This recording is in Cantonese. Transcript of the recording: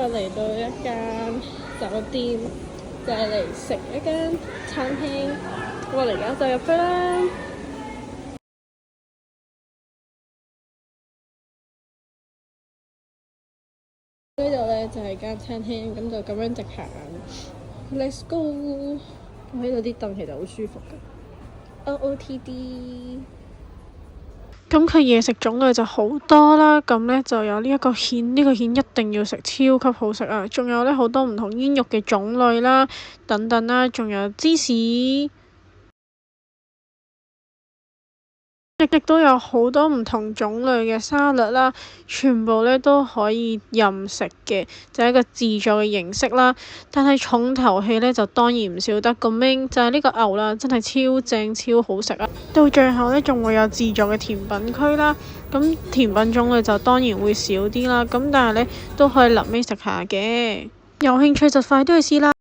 我嚟到一間酒店，就係嚟食一間餐廳。我哋而家就入去啦。呢度咧就係間餐廳，咁就咁樣直行。Let's go！ 我喺度啲凳其實好舒服㗎。OOTD。咁佢嘢食種類就好多啦，咁咧就有呢一個蜆，呢個蜆一定要食，超級好食啊！仲有咧好多唔同煙肉嘅種類啦，等等啦，仲有芝士，亦都有好多唔同種類嘅沙律啦，全部咧都可以任食嘅，就係一個自助嘅形式啦。但係重頭戲咧就當然唔少得個名，就係呢個牛啦，真係超正超好食啊！到最後咧仲會有自助嘅甜品區啦，咁甜品種類就當然會少啲啦，咁但係咧都可以臨尾食下嘅。有興趣就快啲去試啦！